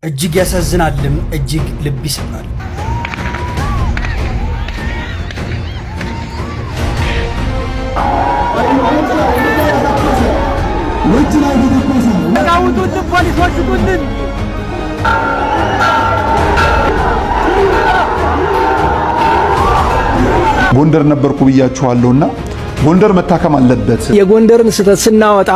እጅግ ያሳዝናልም እጅግ ልብ ይሰብራል። ጎንደር ነበርኩ ብያችኋለሁና ጎንደር መታከም አለበት። የጎንደርን ስህተት ስናወጣ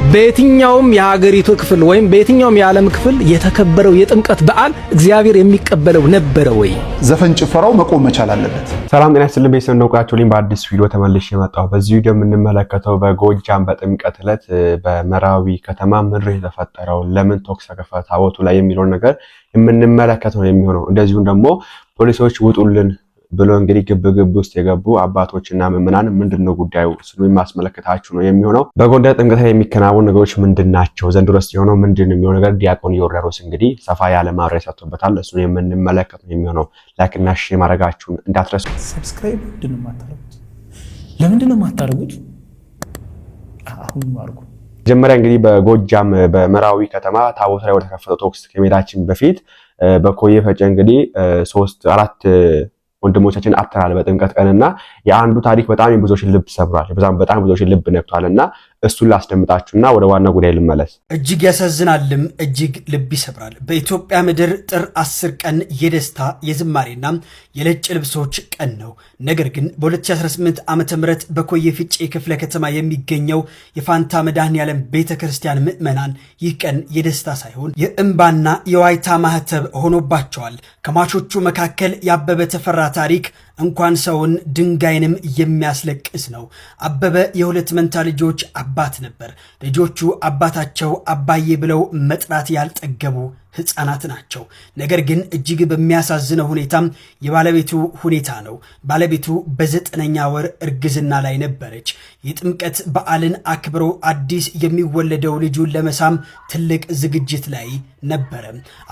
በየትኛውም የሀገሪቱ ክፍል ወይም በየትኛውም የዓለም ክፍል የተከበረው የጥምቀት በዓል እግዚአብሔር የሚቀበለው ነበረ ወይ? ዘፈን ጭፈራው መቆም መቻል አለበት። ሰላም ጤና ይስጥልኝ ቤተሰብ እንደውቃችሁልኝ በአዲስ ቪዲዮ ተመልሼ መጣሁ። በዚህ ቪዲዮ የምንመለከተው በጎጃም በጥምቀት ዕለት በመራዊ ከተማ ምን የተፈጠረው ለምን ተኩስ ተከፈተ ታቦቱ ላይ የሚለው ነገር የምንመለከተው የሚሆነው እንደዚሁም ደግሞ ፖሊሶች ውጡልን ብሎ እንግዲህ ግብ ውስጥ የገቡ አባቶችና ምዕመናን ምንድነው ጉዳዩ ስሉ የማስመለከታችሁ ነው የሚሆነው። በጎንደር ጥምቀት ላይ የሚከናወኑ ነገሮች ምንድናቸው? ዘንድሮስ የሆነው ምንድነው የሚሆነው ነገር ዲያቆን ዮርዳኖስ እንግዲህ ሰፋ ያለ ማብራሪያ ሰጥቶበታል። እሱን የምንመለከት ነው የሚሆነው። ላይክ እና ሼር ማድረጋችሁን እንዳትረሱ። ሰብስክራይብ ለምንድነው የማታደርጉት? አሁን አድርጉ። መጀመሪያ እንግዲህ በጎጃም በመራዊ ከተማ ታቦት ላይ ወደ ተከፈተው ተኩስ ከመሄዳችን በፊት በኮዬ ፈጨ እንግዲህ 3-4 ወንድሞቻችን አጥተናል በጥምቀት ቀንና የአንዱ ታሪክ በጣም ብዙዎችን ልብ ሰብሯል። በጣም ብዙዎችን ልብ ነክቷልና እሱን ላስደምጣችሁና ወደ ዋና ጉዳይ ልመለስ። እጅግ ያሳዝናልም እጅግ ልብ ይሰብራል። በኢትዮጵያ ምድር ጥር 10 ቀን የደስታ የዝማሬና የነጭ ልብሶች ቀን ነው። ነገር ግን በ2018 ዓመተ ምህረት በኮዬ ፍጬ ክፍለ ከተማ የሚገኘው የፋንታ መድኃኔዓለም ቤተክርስቲያን ምዕመናን ይህ ቀን የደስታ ሳይሆን የእንባና የዋይታ ማህተብ ሆኖባቸዋል። ከሟቾቹ መካከል ያበበ ተፈራ ታሪክ እንኳን ሰውን ድንጋይንም የሚያስለቅስ ነው። አበበ የሁለት መንታ ልጆች አባት ነበር። ልጆቹ አባታቸው አባዬ ብለው መጥራት ያልጠገቡ ሕፃናት ናቸው። ነገር ግን እጅግ በሚያሳዝነው ሁኔታም የባለቤቱ ሁኔታ ነው። ባለቤቱ በ9ኛ ወር እርግዝና ላይ ነበረች። የጥምቀት በዓልን አክብሮ አዲስ የሚወለደው ልጁን ለመሳም ትልቅ ዝግጅት ላይ ነበረ።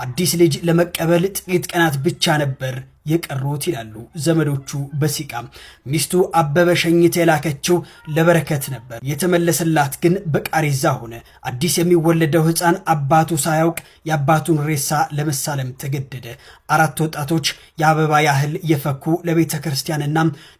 አዲስ ልጅ ለመቀበል ጥቂት ቀናት ብቻ ነበር የቀሩት ይላሉ ዘመዶቹ በሲቃ። ሚስቱ አበበ ሸኝታ የላከችው ለበረከት ነበር። የተመለሰላት ግን በቃሬዛ ሆነ። አዲስ የሚወለደው ሕፃን አባቱ ሳያውቅ የአባቱን ሬሳ ለመሳለም ተገደደ። 4 ወጣቶች የአበባ ያህል የፈኩ ለቤተ ክርስቲያንና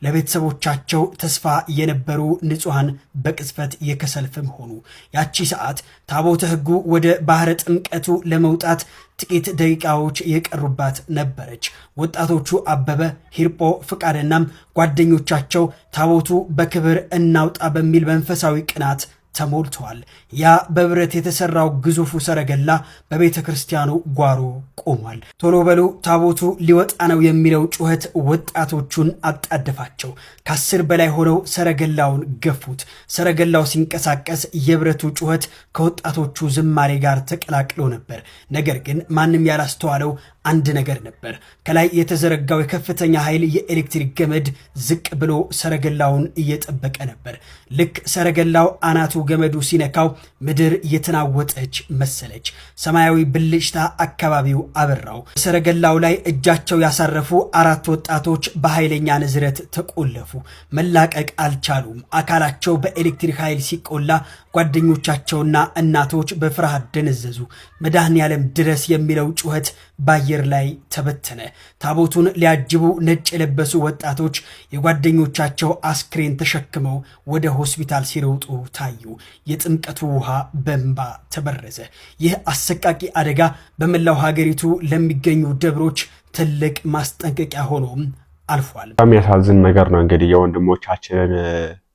ለቤተሰቦቻቸው ተስፋ የነበሩ ንጹሐን በቅጽበት የከሰልፍም ሆኑ። ያቺ ሰዓት ታቦተ ሕጉ ወደ ባህረ ጥምቀቱ ለመውጣት ጥቂት ደቂቃዎች የቀሩባት ነበረች። ወጣቶቹ አበበ፣ ሂርጶ፣ ፍቃድና ጓደኞቻቸው ታቦቱ በክብር እናውጣ በሚል መንፈሳዊ ቅናት ተሞልተዋል። ያ በብረት የተሰራው ግዙፉ ሰረገላ በቤተ ክርስቲያኑ ጓሮ ቆሟል። ቶሎ በሉ ታቦቱ ሊወጣ ነው የሚለው ጩኸት ወጣቶቹን አጣደፋቸው። ከ10 በላይ ሆነው ሰረገላውን ገፉት። ሰረገላው ሲንቀሳቀስ የብረቱ ጩኸት ከወጣቶቹ ዝማሬ ጋር ተቀላቅሎ ነበር። ነገር ግን ማንም ያላስተዋለው አንድ ነገር ነበር። ከላይ የተዘረጋው የከፍተኛ ኃይል የኤሌክትሪክ ገመድ ዝቅ ብሎ ሰረገላውን እየጠበቀ ነበር። ልክ ሰረገላው አናቱ ገመዱ ሲነካው ምድር የተናወጠች መሰለች። ሰማያዊ ብልጭታ አካባቢው አበራው። ሰረገላው ላይ እጃቸው ያሳረፉ 4 ወጣቶች በኃይለኛ ንዝረት ተቆለፉ። መላቀቅ አልቻሉም። አካላቸው በኤሌክትሪክ ኃይል ሲቆላ ጓደኞቻቸውና እናቶች በፍርሃት ደነዘዙ። መድኃኔዓለም ድረስ የሚለው ጩኸት በአየር ላይ ተበተነ። ታቦቱን ሊያጅቡ ነጭ የለበሱ ወጣቶች የጓደኞቻቸው አስክሬን ተሸክመው ወደ ሆስፒታል ሲሮጡ ታዩ። የጥምቀቱ ውሃ በእንባ ተበረዘ። ይህ አሰቃቂ አደጋ በመላው ሀገሪቱ ለሚገኙ ደብሮች ትልቅ ማስጠንቀቂያ ሆኖም አልፏል። የሚያሳዝን ነገር ነው። እንግዲህ የወንድሞቻችንን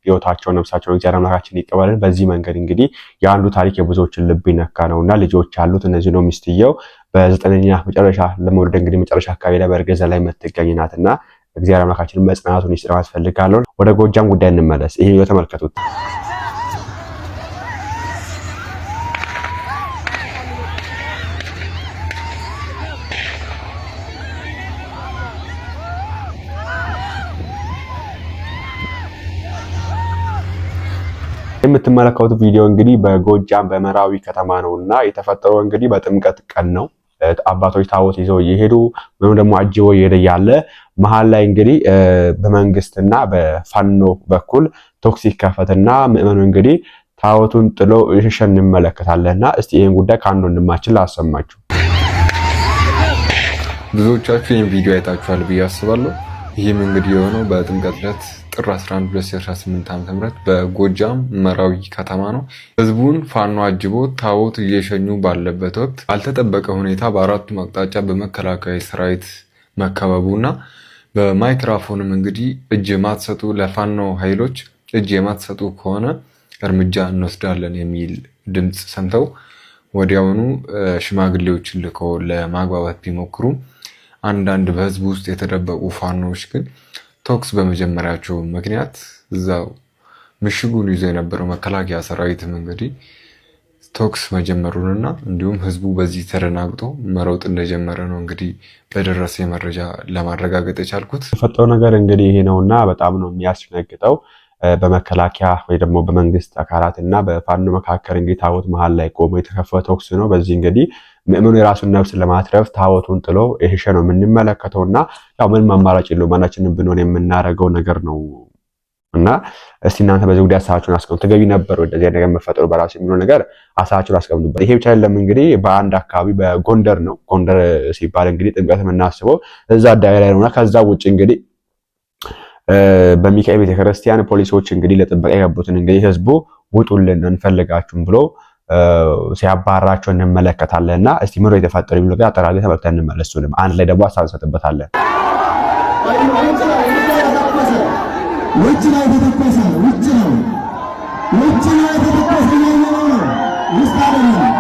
ህይወታቸው ነፍሳቸውን እግዚአብሔር አምላካችን ይቀበልን። በዚህ መንገድ እንግዲህ የአንዱ ታሪክ የብዙዎችን ልብ ይነካ ነውና ልጆች ያሉት እነዚህ ነው። ሚስትየው በ9ኛ መጨረሻ ለመውለድ እንግዲህ መጨረሻ አካባቢ ላይ በእርግዝና ላይ የምትገኝ ናትና እግዚአብሔር አምላካችን መጽናናቱን ይስጥራት ፈልጋለሁ። ወደ ጎጃም ጉዳይ እንመለስ። ይሄ የተመልከቱት የምትመለከቱት ቪዲዮ እንግዲህ በጎጃም በመራዊ ከተማ ነውና የተፈጠረው እንግዲህ በጥምቀት ቀን ነው። አባቶች ታቦት ይዘው እየሄዱ ወይም ደግሞ አጅበው እየሄደ ያለ መሃል ላይ እንግዲህ በመንግስትና በፋኖ በኩል ተኩስ ይከፈትና ምዕመኑ እንግዲህ ታቦቱን ጥሎ ይሸሽ እንመለከታለንና እስቲ ይሄን ጉዳይ ካንዱ እንማችን ላሰማችሁ። ብዙዎቻችሁ ይህን ቪዲዮ አይታችኋል ብዬ አስባለሁ። ይህም እንግዲህ የሆነው በጥምቀት ዕለት ጥር 11 2018 ዓ.ም በጎጃም መራዊ ከተማ ነው። ህዝቡን ፋኖ አጅቦ ታቦት እየሸኙ ባለበት ወቅት ባልተጠበቀ ሁኔታ በአራቱም አቅጣጫ በመከላከያ ሰራዊት መከበቡና በማይክሮፎንም እንግዲህ እጅ የማትሰጡ ለፋኖ ኃይሎች እጅ የማትሰጡ ከሆነ እርምጃ እንወስዳለን የሚል ድምጽ ሰምተው ወዲያውኑ ሽማግሌዎችን ልከው ለማግባባት ቢሞክሩም አንዳንድ በህዝቡ ውስጥ የተደበቁ ፋኖዎች ግን ቶክስ በመጀመሪያቸው ምክንያት እዛው ምሽጉን ይዞ የነበረው መከላከያ ሰራዊትም እንግዲህ ቶክስ መጀመሩንና እንዲሁም ህዝቡ በዚህ ተደናግጦ መሮጥ እንደጀመረ ነው እንግዲህ በደረሰ መረጃ ለማረጋገጥ የቻልኩት። የተፈጠረው ነገር እንግዲህ ይሄ ነውና በጣም ነው የሚያስደነግጠው። በመከላከያ ወይ ደግሞ በመንግስት አካላትና በፋኖ መካከል እንግዲህ ታቦት መሃል ላይ ቆሞ የተከፈተ ቶክስ ነው። በዚህ እንግዲህ ምእመኑ የራሱን ነፍስ ለማትረፍ ታቦቱን ጥሎ ይሄ ነው የምንመለከተውና ያው ምንም አማራጭ የለውም ማናችንም ብንሆን የምናደርገው ነገር ነው እና እስቲ እናንተ በዚህ ጉዳይ ሀሳባችሁን አስቀምጡ። ተገቢ ነበር እንደዚህ ነገር መፈጠሩ በራሱ የሚለው ነገር ሀሳባችሁን አስቀምጡበት። ይሄ ብቻ አይደለም እንግዲህ በአንድ አካባቢ በጎንደር ነው። ጎንደር ሲባል እንግዲህ ጥምቀት የምናስበው እዛ አዳይ ላይ ነውና ከዛ ውጭ እንግዲህ በሚካኤል ቤተክርስቲያን ፖሊሶች እንግዲህ ለጥበቃ የገቡትን እንግዲህ ህዝቡ ውጡልን እንፈልጋችሁም ብሎ ሲያባራቸው እንመለከታለንና እስቲ ምሮ የተፈጠረው የሚለው ጋር አጠራርገን ተመልክተን እንመለሱንም አንድ ላይ ደግሞ ሀሳብ እንሰጥበታለን። ውጭ ላይ ተተኮሰ ውጭ ነው ተተኮሰ ነው ውስጥ አይደለም።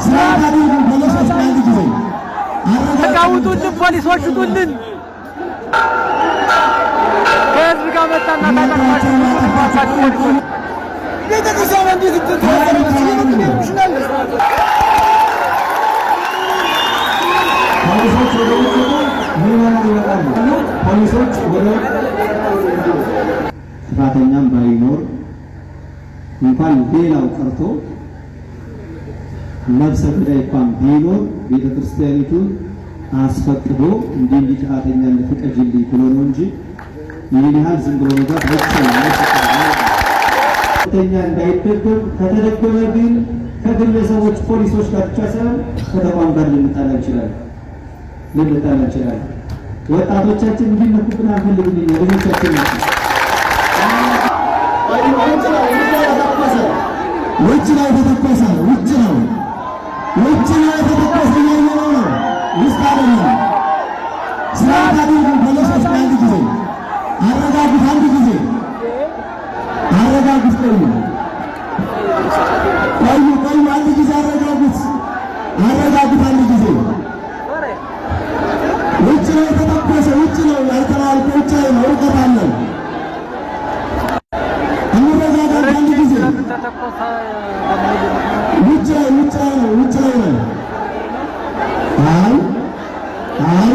ስርዓት አድርጉ ፖሊሶች አንድ ጊዜ ተቃውጡልን ፖሊሶች ውጡልን ከህዝብ ጋር መጣና ታጣቃችሁ ፖሊሶች ቤተክርስቲያን እንዴት ትተዋለች? ፖሊሶች ወደ ጥፋተኛም ባይኖር እንኳን ሌላው ቀርቶ ነፍሰ ገዳይ እንኳን ቢኖር ቤተክርስቲያኒቱን አስፈቅዶ እንዲህ ጥፋተኛን ፍቀጅልኝ ብሎ ነው እንጂ ይህን ያህል ዝም ብሎ ነገር አይቻልም። እንዳይደገም ከተደገመ ግን ከግለሰቦች ፖሊሶች ጋር ብቻ ሳይሆን ከተቋም ጋር ልንጣላ እንችላለን። ወጣቶቻችን እንዲነኩብን አንፈልግም። ልጆቻችን ውጭ ላይ ተተኮሰ ውጭ ነው ተተኮሰ ነው ውስጥ አይደለም። ስርዓት አድርጉ ፖሊሶች አንድ ጊዜ አረጋጉት አንድ ጊዜ ቆዩ አንድ ጊዜ አረጋጉት አንድ ጊዜ ውጭ ላይ ተተኮሰ ውጭ ነው ያልተባለ ውጭ ላይ ነው ርቀት አለን። እንረጋጋ አንድ ጊዜ ውጭ ላይ ነው አይ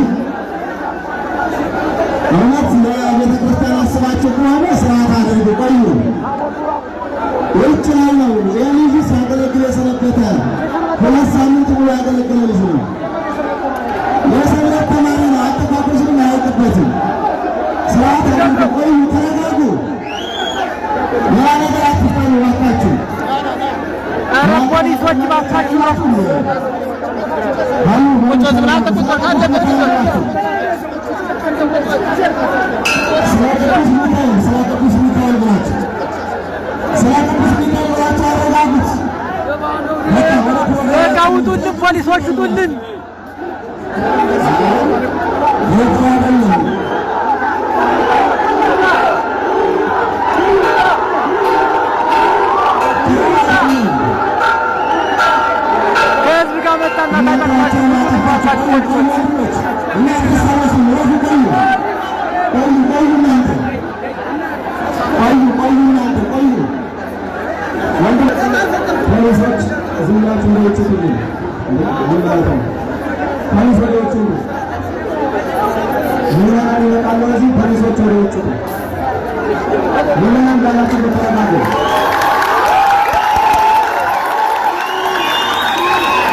እውነት ለቤተክርስቲያን አስባችሁ ከሆነ ስርዓት አድርጉ። ቆዩ ውጭ ላይ ነው የልጅ ሲያገለግል የሰነበተ 2 ሳምንት ሙሉ ያገለገለ ልጅ ነው። የሰንበት ተማሪ ነው። አጠቃቀሱን አያውቅበትም። ስርዓት አድርጉ። ቆዩ ተረጋጉ። ያ ነገር አትፍጠሩ እባካችሁ። ኧረ ፖሊሶች እባካችሁ ቁጭት ብላ ተቆጣ አለበት ውጡልን ፖሊሶች ውጡልን። ከህዝብ ጋር መጣና ታጣቃችሁ ፖሊሶች ፖሊሶች ዝምናችሁ ነው ይችላል እንደማለታው ፖሊሶች ዝምናችሁ ይወጣሉ። እዚህ ፖሊሶች ወደ ውጭ ምንም እንዳላችሁ ተናገሩ።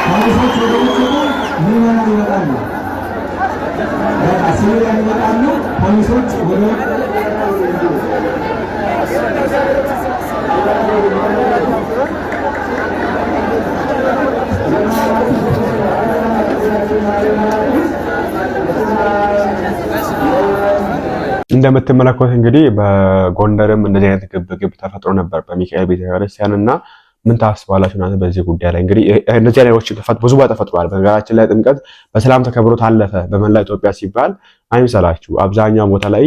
ፖሊሶች ወደ ውጭ ምንም ይወጣሉ። ሲቪሊያን ይወጣሉ። ፖሊሶች ወደ እንደምትመለከቱት እንግዲህ በጎንደርም እንደዚህ አይነት ግብግብ ተፈጥሮ ነበር በሚካኤል ቤተክርስቲያንና ምን ታስባላችሁ እናንተ በዚህ ጉዳይ ላይ? እንግዲህ እነዚህ ነገሮች ብዙ ተፈጥሯል። በነገራችን ላይ ጥምቀት በሰላም ተከብሮ ታለፈ በመላ ኢትዮጵያ ሲባል አይምሰላችሁ። አብዛኛው ቦታ ላይ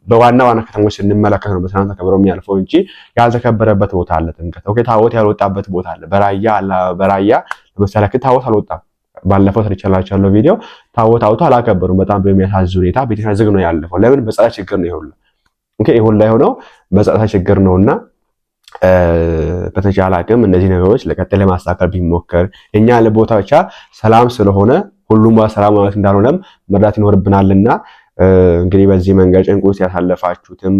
በዋና ከተሞች ስንመለከት ነው በሰላም ተከብሮ የሚያልፈው እንጂ ያልተከበረበት ቦታ አለ ጥምቀት። ኦኬ ታቦት ያልወጣበት ቦታ አለ። በራያ ለምሳሌ ታቦት አልወጣም። ባለፈው ሰርቻላችኋለሁ ቪዲዮ ታቦት አውቶ አላከበሩም። በጣም በሚያሳዝን ሁኔታ ቤተክርስቲያን ዝግ ነው ያለፈው። ለምን? በጸጥታ ችግር ነው ይሁን። ኦኬ ይሁን ላይ ሆነው በጸጥታ ችግር ነውና በተቻለ አቅም እነዚህ ነገሮች ለቀጣይ ለማስተካከል ቢሞከር እኛ ለቦታ ብቻ ሰላም ስለሆነ ሁሉም ሰላም ማለት እንዳልሆነም መርዳት ይኖርብናልና እንግዲህ በዚህ መንገድ ጭንቁ ውስጥ ያሳለፋችሁትም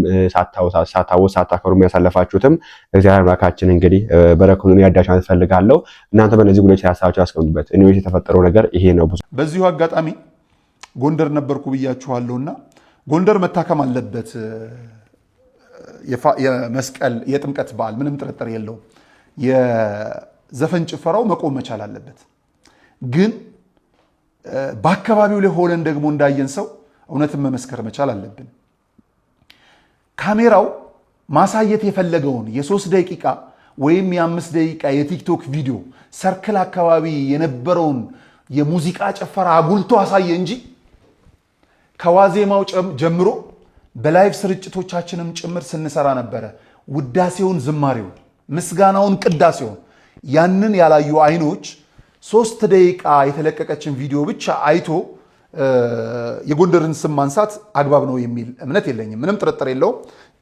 ሳታከብሩ ያሳለፋችሁትም እግዚአብሔር አምላካችን እንግዲህ በረከቱን ያዳችሁ ማለት ፈልጋለሁ። እናንተ በእነዚህ ጉዳዮች ሀሳባችሁ አስቀምጡበት። እኔ የተፈጠረው ነገር ይሄ ነው። በዚሁ አጋጣሚ ጎንደር ነበርኩ ብያችኋለሁና ጎንደር መታከም አለበት። የመስቀል የጥምቀት በዓል ምንም ጥርጥር የለውም። የዘፈን ጭፈራው መቆም መቻል አለበት። ግን በአካባቢው ላይ ሆነን ደግሞ እንዳየን ሰው እውነትን መመስከር መቻል አለብን። ካሜራው ማሳየት የፈለገውን የ3 ደቂቃ ወይም የ5 ደቂቃ የቲክቶክ ቪዲዮ ሰርክል አካባቢ የነበረውን የሙዚቃ ጭፈራ አጉልቶ አሳየ እንጂ ከዋዜማው ጀምሮ በላይቭ ስርጭቶቻችንም ጭምር ስንሰራ ነበረ። ውዳሴውን፣ ዝማሬውን፣ ምስጋናውን፣ ቅዳሴውን ያንን ያላዩ አይኖች 3 ደቂቃ የተለቀቀችን ቪዲዮ ብቻ አይቶ የጎንደርን ስም ማንሳት አግባብ ነው የሚል እምነት የለኝም። ምንም ጥርጥር የለውም።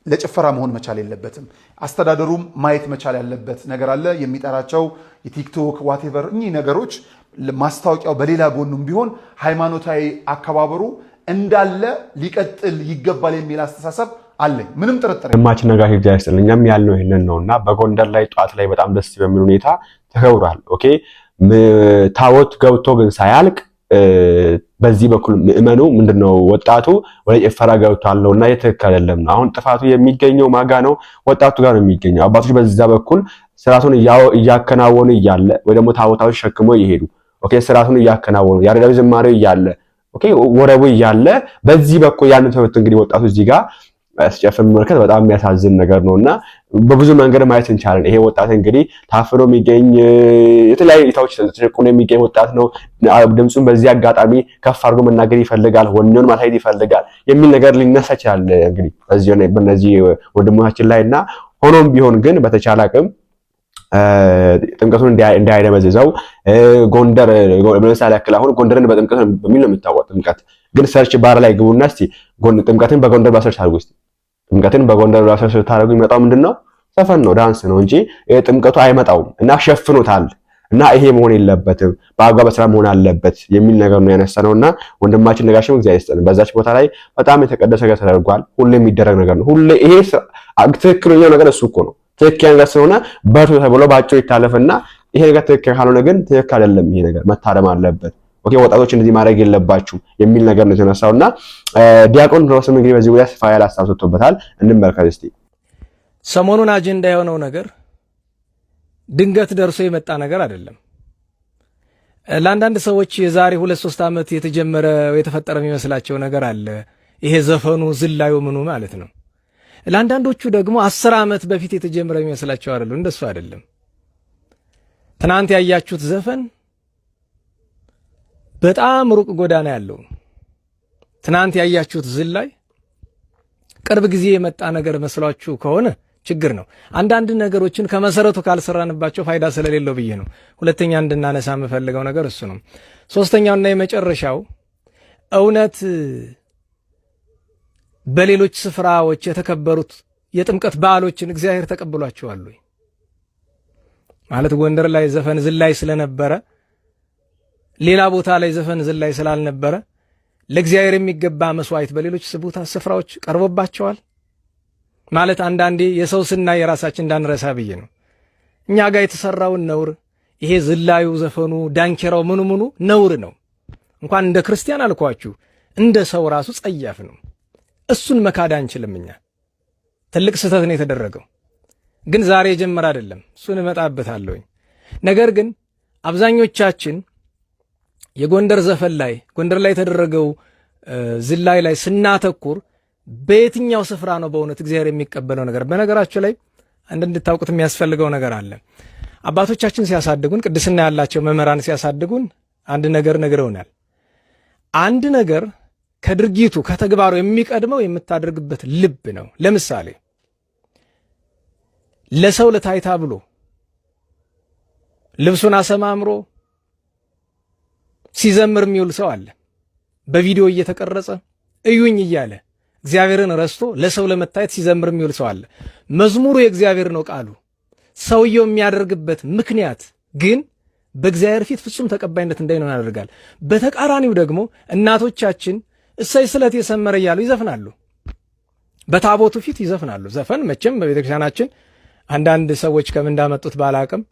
ለጭፈራ መሆን መቻል የለበትም። አስተዳደሩም ማየት መቻል ያለበት ነገር አለ። የሚጠራቸው የቲክቶክ ዋቴቨር እኚህ ነገሮች ማስታወቂያው በሌላ ጎኑም ቢሆን ሃይማኖታዊ አከባበሩ እንዳለ ሊቀጥል ይገባል የሚል አስተሳሰብ አለኝ። ምንም ጥርጥር ማችን ነጋሽ እግዚአብሔር ይስጥልኝ። እኛም ያልነው ይሄንን ነውና በጎንደር ላይ ጧት ላይ በጣም ደስ በሚል ሁኔታ ተከብሯል። ኦኬ ታቦት ገብቶ ግን ሳያልቅ በዚህ በኩል ምእመኑ ምንድነው ወጣቱ ወደ ጭፈራ ገብቷልና የትክክል አይደለም ነው። አሁን ጥፋቱ የሚገኘው ማጋ ነው? ወጣቱ ጋር ነው የሚገኘው። አባቶች በዛ በኩል ስራቱን እያከናወኑ እያለ ወይ ደግሞ ታቦታዎች ሸክሞ ይሄዱ ኦኬ ስራቱን እያከናወኑ ያሬዳዊ ዝማሬው እያለ ኦኬ ወረቡ እያለ በዚህ በኩል ያን ተወት እንግዲህ ወጣቱ እዚህ ጋር ሲጨፍር መመልከት በጣም የሚያሳዝን ነገር ነውና በብዙ መንገድ ማየት እንችላለን። ይሄ ወጣት እንግዲህ ታፍኖ የሚገኝ የተለያዩ እይታዎች ተጨቁኖ የሚገኝ ወጣት ነው። ድምጹን በዚህ አጋጣሚ ከፍ አድርጎ መናገር ይፈልጋል፣ ወኔውን ማሳየት ይፈልጋል የሚል ነገር ሊነሳ ይችላል እንግዲህ በእነዚህ ወንድሞቻችን ላይና ሆኖም ቢሆን ግን በተቻለ አቅም ጥምቀቱን እንዳይደመዝዘው ጎንደር ለምሳሌ ያክል አሁን ጎንደርን በጥምቀት በሚል ነው የሚታወቀው። ጥምቀት ግን ሰርች ባር ላይ ግቡና እስቲ ጥምቀትን በጎንደር ባሰርች አድርጉ። እስቲ ጥምቀትን በጎንደር ባሰርች ታደርጉ የሚመጣው ምንድነው? ዘፈን ነው፣ ዳንስ ነው እንጂ ጥምቀቱ አይመጣውም እና ሸፍኖታል። እና ይሄ መሆን የለበትም በአግባብ በስራ መሆን አለበት የሚል ነገር ነው ያነሳነውና ወንድማችን ነጋሽም እግዚአብሔር ይስጥልን። በዛች ቦታ ላይ በጣም የተቀደሰ ነገር ተደርጓል። ሁሌ የሚደረግ ነገር ነው። ሁሌ ይሄ ትክክለኛው ነገር እሱ እኮ ነው። ትክክል ነገር ስለሆነ በርቱ ተብሎ ባጭሩ ይታለፍና ይሄ ነገር ትክክል ካልሆነ ግን ትክክል አይደለም፣ ይሄ ነገር መታረም አለበት። ኦኬ ወጣቶች እንደዚህ ማድረግ የለባችሁ የሚል ነገር ነው የተነሳውና ዲያቆን ሮስም እንግዲህ በዚህ ጉዳይ ሰፋ ያለ ሀሳብ ሰጥቶበታል። እንመልከት እስቲ። ሰሞኑን አጀንዳ የሆነው ነገር ድንገት ደርሶ የመጣ ነገር አይደለም። ለአንዳንድ ሰዎች የዛሬ 2-3 ዓመት የተጀመረ የተፈጠረ የሚመስላቸው ነገር አለ። ይሄ ዘፈኑ ዝላዩ ምኑ ማለት ነው። ለአንዳንዶቹ ደግሞ 10 ዓመት በፊት የተጀመረ የሚመስላቸው አይደለም። እንደሱ አይደለም። ትናንት ያያችሁት ዘፈን በጣም ሩቅ ጎዳና ያለው፣ ትናንት ያያችሁት ዝላይ ቅርብ ጊዜ የመጣ ነገር መስሏችሁ ከሆነ ችግር ነው። አንዳንድ ነገሮችን ከመሰረቱ ካልሰራንባቸው ፋይዳ ስለሌለው ብዬ ነው። ሁለተኛ እንድናነሳ የምፈልገው ነገር እሱ ነው። ሶስተኛውና የመጨረሻው እውነት በሌሎች ስፍራዎች የተከበሩት የጥምቀት በዓሎችን እግዚአብሔር ተቀብሏቸዋል ወይ? ማለት ጎንደር ላይ ዘፈን ዝላይ ስለነበረ ሌላ ቦታ ላይ ዘፈን ዝላይ ስላልነበረ ለእግዚአብሔር የሚገባ መስዋዕት በሌሎች ቦታ ስፍራዎች ቀርቦባቸዋል? ማለት አንዳንዴ የሰው ስና የራሳችን እንዳንረሳ ብዬ ነው። እኛ ጋር የተሰራውን ነውር ይሄ ዝላዩ፣ ዘፈኑ፣ ዳንኪራው ምኑ ነውር ነው። እንኳን እንደ ክርስቲያን አልኳችሁ እንደ ሰው ራሱ ጸያፍ ነው። እሱን መካድ አንችልም። እኛ ትልቅ ስህተት ነው የተደረገው፣ ግን ዛሬ የጀመረ አይደለም። እሱን እመጣበታለሁ። ነገር ግን አብዛኞቻችን የጎንደር ዘፈን ላይ ጎንደር ላይ የተደረገው ዝላይ ላይ ስናተኩር በየትኛው ስፍራ ነው በእውነት እግዚአብሔር የሚቀበለው ነገር? በነገራችሁ ላይ አንድ እንድታውቁት የሚያስፈልገው ነገር አለ። አባቶቻችን ሲያሳድጉን፣ ቅድስና ያላቸው መምህራን ሲያሳድጉን አንድ ነገር ነግረውናል። አንድ ነገር ከድርጊቱ ከተግባሩ የሚቀድመው የምታደርግበት ልብ ነው። ለምሳሌ ለሰው ለታይታ ብሎ ልብሱን አሰማምሮ ሲዘምር የሚውል ሰው አለ። በቪዲዮ እየተቀረጸ እዩኝ እያለ እግዚአብሔርን ረስቶ ለሰው ለመታየት ሲዘምር የሚውል ሰው አለ። መዝሙሩ የእግዚአብሔር ነው ቃሉ። ሰውየው የሚያደርግበት ምክንያት ግን በእግዚአብሔር ፊት ፍጹም ተቀባይነት እንዳይኖር ያደርጋል። በተቃራኒው ደግሞ እናቶቻችን እሰይ ስለት የሰመረ እያሉ ይዘፍናሉ። በታቦቱ ፊት ይዘፍናሉ። ዘፈን መቼም በቤተክርስቲያናችን አንዳንድ ሰዎች ከምን እንዳመጡት ባላቅም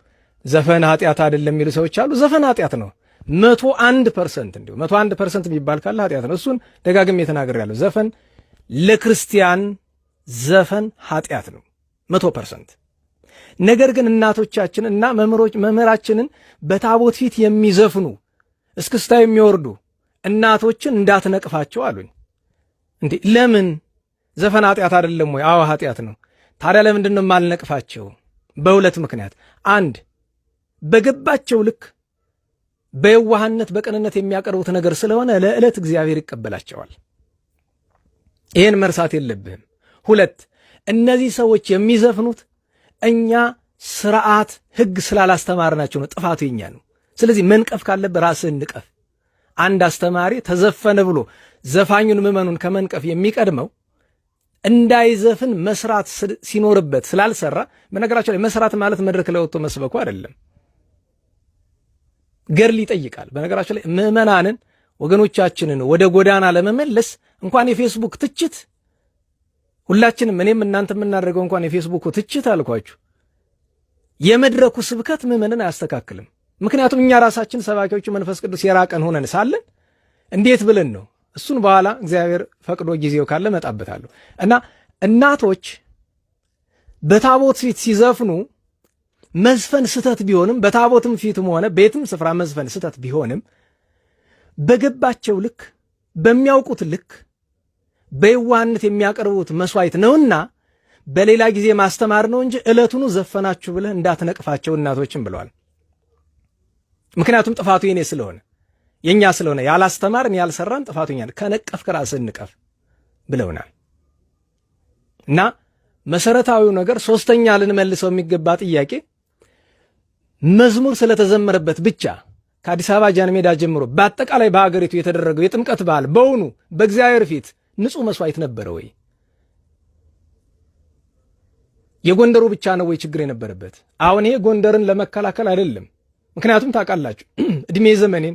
ዘፈን ኃጢአት አይደለም የሚሉ ሰዎች አሉ። ዘፈን ኃጢአት ነው 101%። እንዲሁ 101% የሚባል ካለ ኃጢአት ነው። እሱን ደጋግሜ ተናግሬያለሁ። ዘፈን ለክርስቲያን ዘፈን ኃጢአት ነው 100%። ነገር ግን እናቶቻችን እና መምህራችንን በታቦት ፊት የሚዘፍኑ እስክስታ የሚወርዱ እናቶችን እንዳትነቅፋቸው አሉኝ። እንዴ ለምን? ዘፈን ኃጢአት አይደለም ወይ? አዎ ኃጢአት ነው። ታዲያ ለምንድን ነው የማልነቅፋቸው? በሁለት ምክንያት። አንድ በገባቸው ልክ በየዋህነት በቅንነት የሚያቀርቡት ነገር ስለሆነ ለዕለት እግዚአብሔር ይቀበላቸዋል። ይህን መርሳት የለብህም። ሁለት እነዚህ ሰዎች የሚዘፍኑት እኛ ስርዓት ሕግ ስላላስተማርናቸው ነው። ጥፋቱ የኛ ነው። ስለዚህ መንቀፍ ካለብህ ራስህን ንቀፍ። አንድ አስተማሪ ተዘፈነ ብሎ ዘፋኙን ምዕመኑን ከመንቀፍ የሚቀድመው እንዳይዘፍን መስራት ሲኖርበት ስላልሰራ። በነገራቸው ላይ መስራት ማለት መድረክ ላይ ወጥቶ መስበኩ አይደለም፣ ገድል ይጠይቃል። በነገራቸው ላይ ምዕመናንን ወገኖቻችንን ወደ ጎዳና ለመመለስ እንኳን የፌስቡክ ትችት ሁላችንም እኔም እናንተ የምናደርገው እንኳን የፌስቡክ ትችት አልኳችሁ የመድረኩ ስብከት ምዕመንን አያስተካክልም። ምክንያቱም እኛ ራሳችን ሰባኪዎቹ መንፈስ ቅዱስ የራቀን ሆነን ሳለን እንዴት ብለን ነው? እሱን በኋላ እግዚአብሔር ፈቅዶ ጊዜው ካለ መጣበታለሁ። እና እናቶች በታቦት ፊት ሲዘፍኑ መዝፈን ስተት ቢሆንም በታቦትም ፊትም ሆነ ቤትም ስፍራ መዝፈን ስተት ቢሆንም በገባቸው ልክ በሚያውቁት ልክ በየዋህነት የሚያቀርቡት መስዋዕት ነውና በሌላ ጊዜ ማስተማር ነው እንጂ ዕለቱኑ ዘፈናችሁ ብለህ እንዳትነቅፋቸው እናቶችን ብለዋል። ምክንያቱም ጥፋቱ የኔ ስለሆነ የኛ ስለሆነ ያላስተማርን ያልሰራን ጥፋቱ የኛ ከነቀፍክ ራስህን ንቀፍ ብለውናል። እና መሰረታዊው ነገር ሶስተኛ ልንመልሰው የሚገባ ጥያቄ መዝሙር ስለተዘመረበት ብቻ ከአዲስ አበባ ጃን ሜዳ ጀምሮ በአጠቃላይ በሀገሪቱ የተደረገው የጥምቀት በዓል በውኑ በእግዚአብሔር ፊት ንጹሕ መስዋዕት ነበረ ወይ? የጎንደሩ ብቻ ነው ወይ ችግር የነበረበት? አሁን ይሄ ጎንደርን ለመከላከል አይደለም። ምክንያቱም ታውቃላችሁ እድሜ ዘመኔን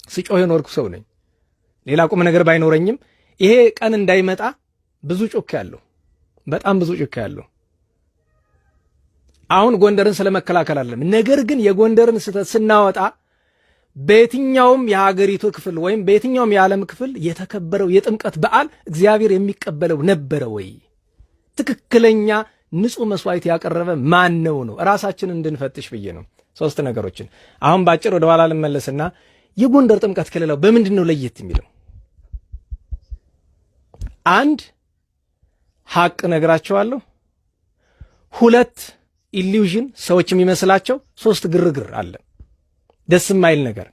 ስጮህ የኖርኩ ሰው ነኝ። ሌላ ቁም ነገር ባይኖረኝም ይሄ ቀን እንዳይመጣ ብዙ ጮክ ያለው በጣም ብዙ ጮክ ያለው። አሁን ጎንደርን ስለመከላከል አይደለም። ነገር ግን የጎንደርን ስህተት ስናወጣ በየትኛውም የሀገሪቱ ክፍል ወይም በየትኛውም የዓለም ክፍል የተከበረው የጥምቀት በዓል እግዚአብሔር የሚቀበለው ነበረ ወይ? ትክክለኛ ንጹሕ መስዋዕት ያቀረበ ማን ነው? ራሳችንን እንድንፈትሽ ብዬ ነው። ሶስት ነገሮችን አሁን ባጭር ወደ ኋላ ልመለስና የጎንደር ጥምቀት ከሌላው በምንድን ነው ለየት የሚለው? አንድ ሐቅ ነግራቸዋለሁ። ሁለት ኢሉዥን ሰዎች የሚመስላቸው፣ ሶስት ግርግር አለ፣ ደስ የማይል ነገር።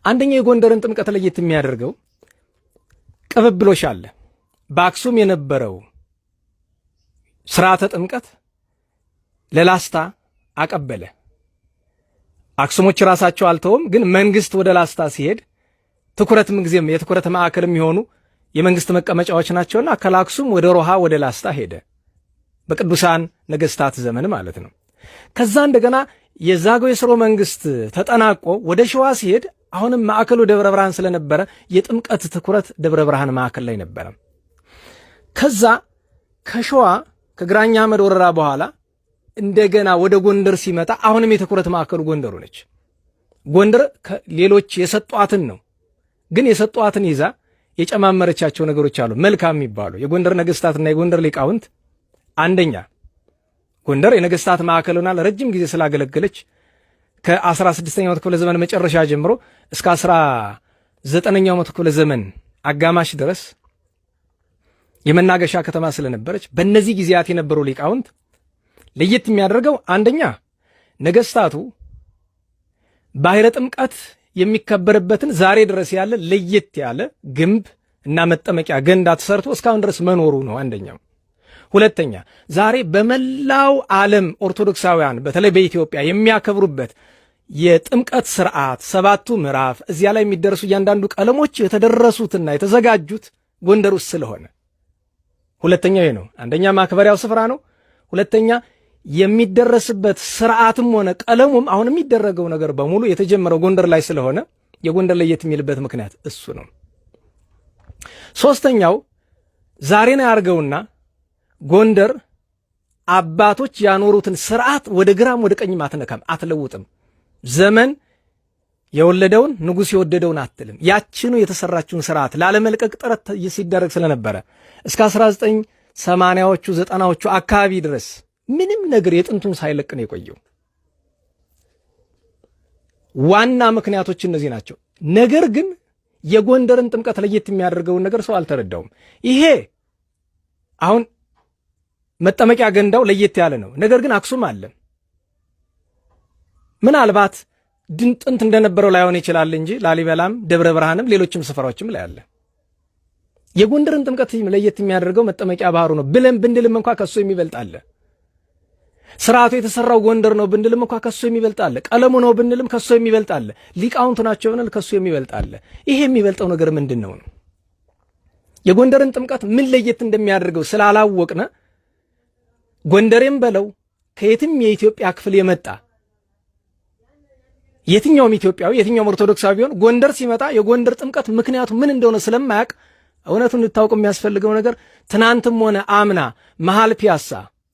አንደኛው የጎንደርን ጥምቀት ለየት የሚያደርገው ቅብብሎሽ አለ። በአክሱም የነበረው ስርዓተ ጥምቀት ለላስታ አቀበለ። አክሱሞች ራሳቸው አልተውም፣ ግን መንግስት ወደ ላስታ ሲሄድ ትኩረት ምንጊዜም የትኩረት ማዕከል የሚሆኑ የመንግስት መቀመጫዎች ናቸውና ከአክሱም ወደ ሮሃ ወደ ላስታ ሄደ። በቅዱሳን ነገስታት ዘመን ማለት ነው። ከዛ እንደገና የዛግዌ ሥርወ መንግስት ተጠናቆ ወደ ሸዋ ሲሄድ አሁንም ማዕከሉ ደብረ ብርሃን ስለነበረ የጥምቀት ትኩረት ደብረ ብርሃን ማዕከል ላይ ነበረ። ከዛ ከሸዋ ከግራኛ አህመድ ወረራ በኋላ እንደገና ወደ ጎንደር ሲመጣ አሁንም የትኩረት ማዕከሉ ጎንደሩ ነች። ጎንደር ሌሎች የሰጧትን ነው፣ ግን የሰጧትን ይዛ የጨማመረቻቸው ነገሮች አሉ መልካም የሚባሉ የጎንደር ነገስታትና የጎንደር ሊቃውንት። አንደኛ ጎንደር የነገስታት ማዕከል ሆና ለረጅም ጊዜ ስላገለገለች ከ16ኛው ክፍለ ዘመን መጨረሻ ጀምሮ እስከ 19ኛው ክፍለ ዘመን አጋማሽ ድረስ የመናገሻ ከተማ ስለነበረች በእነዚህ ጊዜያት የነበሩ ሊቃውንት ለየት የሚያደርገው አንደኛ ነገስታቱ ባሕረ ጥምቀት የሚከበርበትን ዛሬ ድረስ ያለ ለየት ያለ ግንብ እና መጠመቂያ ገንዳ ተሰርቶ እስካሁን ድረስ መኖሩ ነው አንደኛው። ሁለተኛ ዛሬ በመላው ዓለም ኦርቶዶክሳውያን በተለይ በኢትዮጵያ የሚያከብሩበት የጥምቀት ስርዓት 7ቱ ምዕራፍ እዚያ ላይ የሚደረሱ እያንዳንዱ ቀለሞች የተደረሱትና የተዘጋጁት ጎንደር ውስጥ ስለሆነ ሁለተኛው ይሄ ነው። አንደኛ ማክበሪያው ስፍራ ነው። ሁለተኛ የሚደረስበት ስርዓትም ሆነ ቀለሙም አሁን የሚደረገው ነገር በሙሉ የተጀመረው ጎንደር ላይ ስለሆነ የጎንደር ለየት የሚልበት ምክንያት እሱ ነው። ሶስተኛው ዛሬን ያርገውና ጎንደር አባቶች ያኖሩትን ስርዓት ወደ ግራም ወደ ቀኝም አትነካም፣ አትለውጥም። ዘመን የወለደውን ንጉሥ የወደደውን አትልም። ያችኑ የተሰራችውን ስርዓት ላለመልቀቅ ጥረት ሲደረግ ስለነበረ እስከ 1980ዎቹ 90ዎቹ አካባቢ ድረስ ምንም ነገር የጥንቱን ሳይለቅ ነው የቆየው። ዋና ምክንያቶች እነዚህ ናቸው። ነገር ግን የጎንደርን ጥምቀት ለየት የሚያደርገውን ነገር ሰው አልተረዳውም። ይሄ አሁን መጠመቂያ ገንዳው ለየት ያለ ነው። ነገር ግን አክሱም አለ። ምናልባት ጥንት እንደነበረው ላይሆን ይችላል እንጂ ላሊበላም፣ ደብረ ብርሃንም ሌሎችም ስፍራዎችም ላይ አለ። የጎንደርን ጥምቀት ለየት የሚያደርገው መጠመቂያ ባህሩ ነው ብለን ብንልም እንኳ ከሱ የሚበልጥ አለ። ስርዓቱ የተሰራው ጎንደር ነው ብንልም እንኳ ከሱ የሚበልጥ አለ። ቀለሙ ነው ብንልም ከሱ የሚበልጥ አለ። ሊቃውንቱ ናቸው ብንል ከሱ የሚበልጥ አለ። ይሄ የሚበልጠው ነገር ምንድን ነው? የጎንደርን ጥምቀት ምን ለየት እንደሚያደርገው ስላላወቅነ ጎንደሬም በለው ከየትም የኢትዮጵያ ክፍል የመጣ የትኛውም ኢትዮጵያዊ የትኛውም ኦርቶዶክሳዊ ቢሆን ጎንደር ሲመጣ የጎንደር ጥምቀት ምክንያቱ ምን እንደሆነ ስለማያውቅ እውነቱን ልታውቅ የሚያስፈልገው ነገር ትናንትም ሆነ አምና መሃል ፒያሳ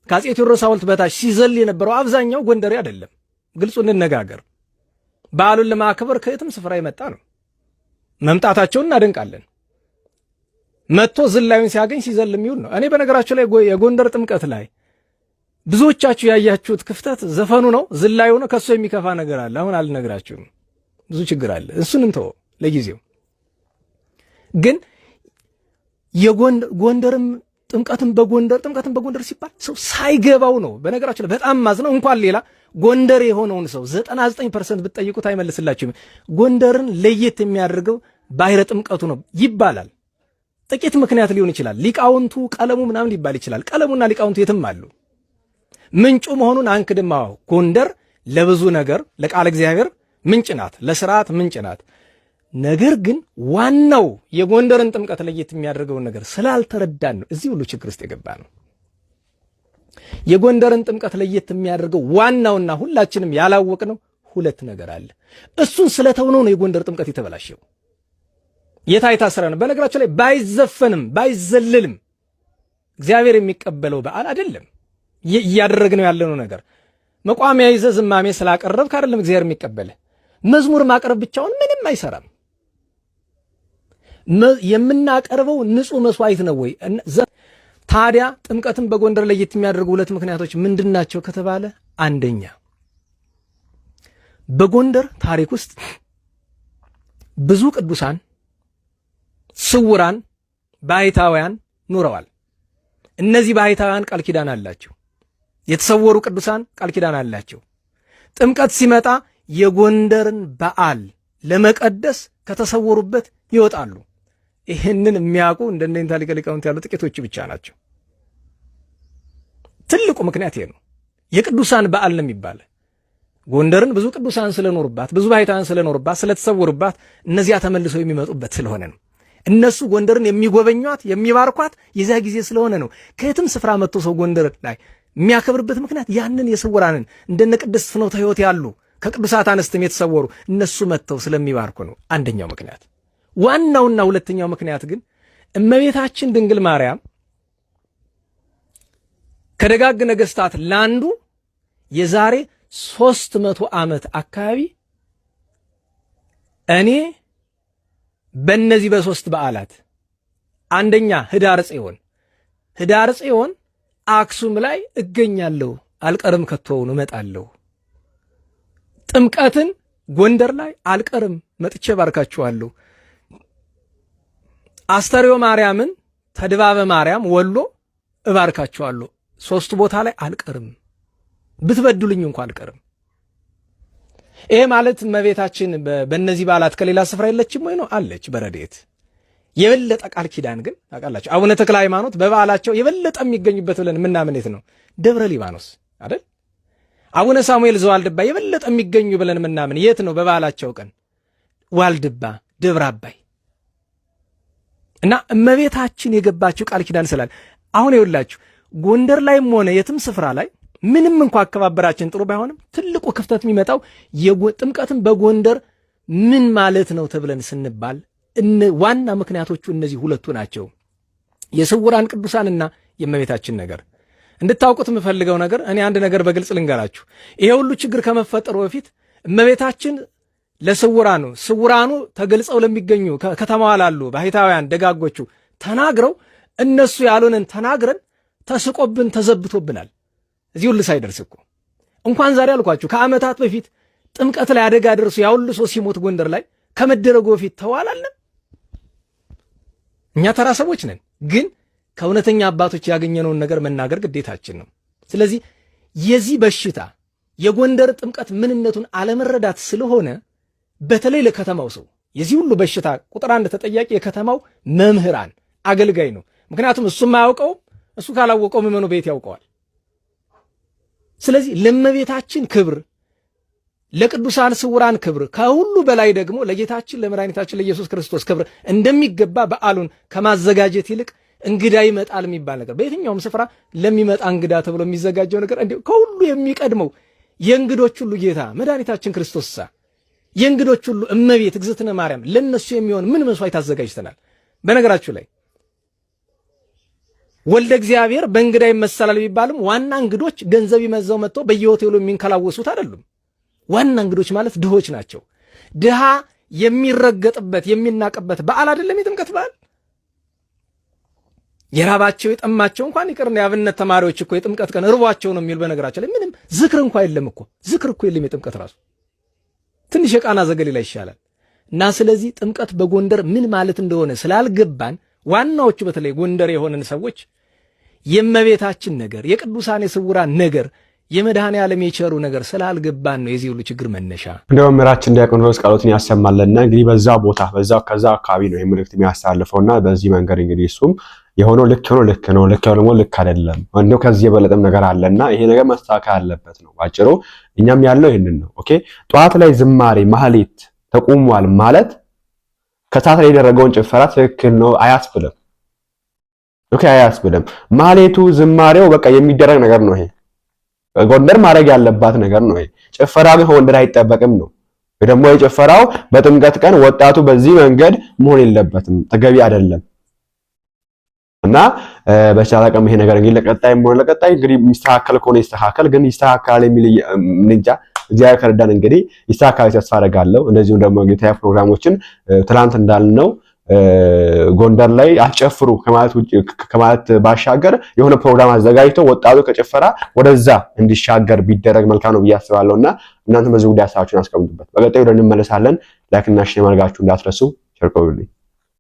ከአፄ ቴዎድሮስ ሐውልት በታች ሲዘል የነበረው አብዛኛው ጎንደሬ አይደለም። ግልጹ እንነጋገር። በዓሉን ለማክበር ከየትም ስፍራ የመጣ ነው። መምጣታቸውን እናደንቃለን። መጥቶ ዝላዩን ሲያገኝ ሲዘል የሚውል ነው። እኔ በነገራችሁ ላይ የጎንደር ጥምቀት ላይ ብዙዎቻችሁ ያያችሁት ክፍተት ዘፈኑ ነው፣ ዝላዩ ነው። ከሱ የሚከፋ ነገር አለ። አሁን አልነግራችሁም። ብዙ ችግር አለ። እሱንም ተው ለጊዜው። ግን የጎንደርም ጥምቀትን በጎንደር ሲባል ሰው ሳይገባው ነው። በነገራችሁ ላይ በጣም ማዝነው እንኳን ሌላ ጎንደር የሆነውን ሰው 99% ብትጠይቁት አይመልስላችሁም። ጎንደርን ለየት የሚያደርገው ባሕረ ጥምቀቱ ነው ይባላል። ጥቂት ምክንያት ሊሆን ይችላል። ሊቃውንቱ ቀለሙ ምናምን ሊባል ይችላል። ቀለሙና ሊቃውንቱ የትም አሉ። ምንጩ መሆኑን አንክድም። ጎንደር ለብዙ ነገር ለቃለ እግዚአብሔር ምንጭ ናት፣ ለስርዓት ምንጭ ናት። ነገር ግን ዋናው የጎንደርን ጥምቀት ለየት የሚያደርገውን ነገር ስላልተረዳን ነው እዚህ ሁሉ ችግር ውስጥ የገባ ነው። የጎንደርን ጥምቀት ለየት የሚያደርገው ዋናውና ሁላችንም ያላወቅነው ሁለት ነገር አለ። እሱን ስለተውነው ነው የጎንደር ጥምቀት የተበላሸው። የታይታ ስራ ነው። በነገራቸው ላይ ባይዘፈንም ባይዘልልም እግዚአብሔር የሚቀበለው በዓል አይደለም። እያደረግነው ያለነው ነገር መቋሚያ ይዘህ ዝማሜ ስላቀረብክ አይደለም እግዚአብሔር የሚቀበል። መዝሙር ማቅረብ ብቻውን ምንም አይሰራም። የምናቀርበው ንጹህ መስዋዕት ነው ወይ? ታዲያ ጥምቀትን በጎንደር ለየት የሚያደርጉ ሁለት ምክንያቶች ምንድናቸው ከተባለ፣ አንደኛ በጎንደር ታሪክ ውስጥ ብዙ ቅዱሳን ስውራን ባሕታውያን ኑረዋል። እነዚህ ባሕታውያን ቃል ኪዳን አላቸው። የተሰወሩ ቅዱሳን ቃል ኪዳን አላቸው። ጥምቀት ሲመጣ የጎንደርን በዓል ለመቀደስ ከተሰወሩበት ይወጣሉ። ይህንን የሚያውቁ እንደነኝታ ሊቀ ሊቃውንት ያሉ ጥቂቶች ብቻ ናቸው። ትልቁ ምክንያት ይሄ ነው። የቅዱሳን በዓል ነው የሚባል ጎንደርን ብዙ ቅዱሳን ስለኖሩባት፣ ብዙ ባሕታውያን ስለኖሩባት፣ ስለተሰወሩባት እነዚያ ተመልሰው የሚመጡበት ስለሆነ ነው። እነሱ ጎንደርን የሚጎበኟት የሚባርኳት የዚያ ጊዜ ስለሆነ ነው። ከየትም ስፍራ መጥቶ ሰው ጎንደር ላይ የሚያከብርበት ምክንያት ያንን የስውራንን እንደነ ቅድስት ፍኖተ ሕይወት ያሉ ከቅዱሳት አንስትም የተሰወሩ እነሱ መጥተው ስለሚባርኩ ነው አንደኛው ምክንያት። ዋናውና ሁለተኛው ምክንያት ግን እመቤታችን ድንግል ማርያም ከደጋግ ነገሥታት ላንዱ የዛሬ 300 ዓመት አካባቢ እኔ በእነዚህ በሶስት በዓላት አንደኛ ህዳር ጽዮን አክሱም ላይ እገኛለሁ፣ አልቀርም፣ ከቶውን እመጣለሁ። ጥምቀትን ጎንደር ላይ አልቀርም፣ መጥቼ ባርካችኋለሁ። አስተርዮ ማርያምን ተድባበ ማርያም ወሎ እባርካችኋለሁ 3 ቦታ ላይ አልቀርም፣ ብትበድሉኝ እንኳን አልቀርም። ይሄ ማለት እመቤታችን በእነዚህ በዓላት ከሌላ ስፍራ የለችም ወይ ነው? አለች በረድኤት የበለጠ ቃል ኪዳን ግን ታውቃላችሁ። አቡነ ተክለ ሃይማኖት በበዓላቸው የበለጠ የሚገኙበት ብለን ምናምን የት ነው? ደብረ ሊባኖስ አይደል? አቡነ ሳሙኤል ዘዋልድባ የበለጠ የሚገኙ ብለን ምናምን የት ነው? በበዓላቸው ቀን ዋልድባ፣ ደብረ አባይ እና እመቤታችን የገባችው ቃል ኪዳን ስላለ አሁን ይኸውላችሁ ጎንደር ላይም ሆነ የትም ስፍራ ላይ ምንም እንኳን አከባበራችን ጥሩ ባይሆንም ትልቁ ክፍተት የሚመጣው ጥምቀትን በጎንደር ምን ማለት ነው ተብለን ስንባል ዋና ምክንያቶቹ እነዚህ ሁለቱ ናቸው። የስውራን ቅዱሳንና የእመቤታችን ነገር እንድታውቁት የምፈልገው ነገር እኔ አንድ ነገር በግልጽ ልንገራችሁ። ይሄ ሁሉ ችግር ከመፈጠሩ በፊት እመቤታችን ስውራኑ ተገልጸው ለሚገኙ ከተማዋ ላሉ ባህታውያን ደጋጎቹ ተናግረው እነሱ ያሉንን ተናግረን ተስቆብን ተዘብቶብናል። እዚህ ሁሉ ሳይደርስ እኮ እንኳን ዛሬ አልኳችሁ ከዓመታት በፊት ጥምቀት ላይ አደጋ ደርሶ ያውሉ ሰው ሲሞት ጎንደር ላይ ከመደረጉ በፊት ተዋላለን። እኛ ተራ ሰዎች ነን፣ ግን ከእውነተኛ አባቶች ያገኘነውን ነገር መናገር ግዴታችን ነው። ስለዚህ የዚህ በሽታ የጎንደር ጥምቀት ምንነቱን አለመረዳት ስለሆነ በተለይ ለከተማው ሰው የዚህ ሁሉ በሽታ ቁጥር 1 ተጠያቂ የከተማው መምህራን አገልጋይ ነው። ምክንያቱም እሱ የማያውቀው እሱ ካላወቀው ምዕመኑ ቤት ያውቀዋል። ስለዚህ ለእመቤታችን ክብር፣ ለቅዱሳን ስውራን ክብር፣ ከሁሉ በላይ ደግሞ ለጌታችን ለመድኃኒታችን ለኢየሱስ ክርስቶስ ክብር እንደሚገባ በዓሉን ከማዘጋጀት ይልቅ እንግዳ ይመጣል የሚባል ነገር በየትኛውም ስፍራ ለሚመጣ እንግዳ ተብሎ የሚዘጋጀው ነገር እንዴ ከሁሉ የሚቀድመው የእንግዶች ሁሉ ጌታ መድኃኒታችን ክርስቶስ የእንግዶች ሁሉ እመቤት እግዝእትነ ማርያም ለነሱ የሚሆን ምን መስዋዕት አዘጋጅተናል። በነገራችሁ ላይ ወልደ እግዚአብሔር በእንግዳ ይመሰላል ቢባልም ዋና እንግዶች ገንዘብ ይመዘው መጥተው በየሆቴሉ የሚንከላወሱት አይደሉም። ዋና እንግዶች ማለት ድሆች ናቸው። ድሃ የሚረገጥበት የሚናቅበት በዓል አይደለም የጥምቀት በዓል። የራባቸው የጠማቸው እንኳን ይቅርና የአብነት ተማሪዎች እኮ የጥምቀት ቀን ርቧቸው ነው የሚል በነገራቸው ላይ ምንም ዝክር እንኳን የለም እኮ ዝክር እኮ የለም የጥምቀት ራሱ ትንሽ የቃና ዘገሊላ ይሻላል። እና ስለዚህ ጥምቀት በጎንደር ምን ማለት እንደሆነ ስላልገባን ዋናዎቹ በተለይ ጎንደር የሆነን ሰዎች የእመቤታችን ነገር የቅዱሳን የስውራን ነገር የመድኃኔ ዓለም የቸሩ ነገር ስላልገባን ነው የዚህ ሁሉ ችግር መነሻ። እንደ መምህራችን ዲያቆን ሮስ ቃሎትን ያሰማልና እንግዲህ በዛ ቦታ ከዛ አካባቢ ነው ይሄ መልእክት የሚያስተላልፈውና በዚህ መንገድ እንግዲህ እሱም የሆነው ልክ ነው ልክ ነው ልክ ነው ልክ አይደለም እንደው ከዚህ የበለጠም ነገር አለና ይሄ ነገር ማስተካከል አለበት ነው ባጭሩ። እኛም ያለው ይሄንን ነው። ኦኬ ጧት ላይ ዝማሬ ማህሌት ተቆሟል ማለት ከሰዓት ላይ የደረገውን ጭፈራ ትክክል ነው አያስብልም። ኦኬ አያስብልም። ማህሌቱ ዝማሬው በቃ የሚደረግ ነገር ነው። ይሄ ጎንደር ማድረግ ያለባት ነገር ነው። ይሄ ጭፈራ ግን ጎንደር አይጠበቅም ነው ወይ ደግሞ የጭፈራው በጥምቀት ቀን ወጣቱ በዚህ መንገድ መሆን የለበትም ተገቢ አይደለም። እና በቻለ ቀን ይሄ ነገር እንግዲህ ለቀጣይ እንግዲህ የሚስተካከል ከሆነ ይስተካከል፣ ግን ይስተካከል የሚል እንጃ እግዚአብሔር ከረዳን እንግዲህ ይስተካከል ተስፋ አደርጋለሁ። እንደዚሁም ደግሞ እንግዲህ ፕሮግራሞችን ትላንት እንዳልነው ጎንደር ላይ አጨፍሩ ከማለት ባሻገር የሆነ ፕሮግራም አዘጋጅቶ ወጣቱ ከጭፈራ ወደዛ እንዲሻገር ቢደረግ መልካም ነው ብዬ አስባለሁና እናንተ በዚህ ጉዳይ ሀሳባችሁን አስቀምጡበት። በቀጣዩ እንመለሳለን። ላይክ እና ሼር ማድረጋችሁ እንዳትረሱ። ቸር ቆዩልኝ።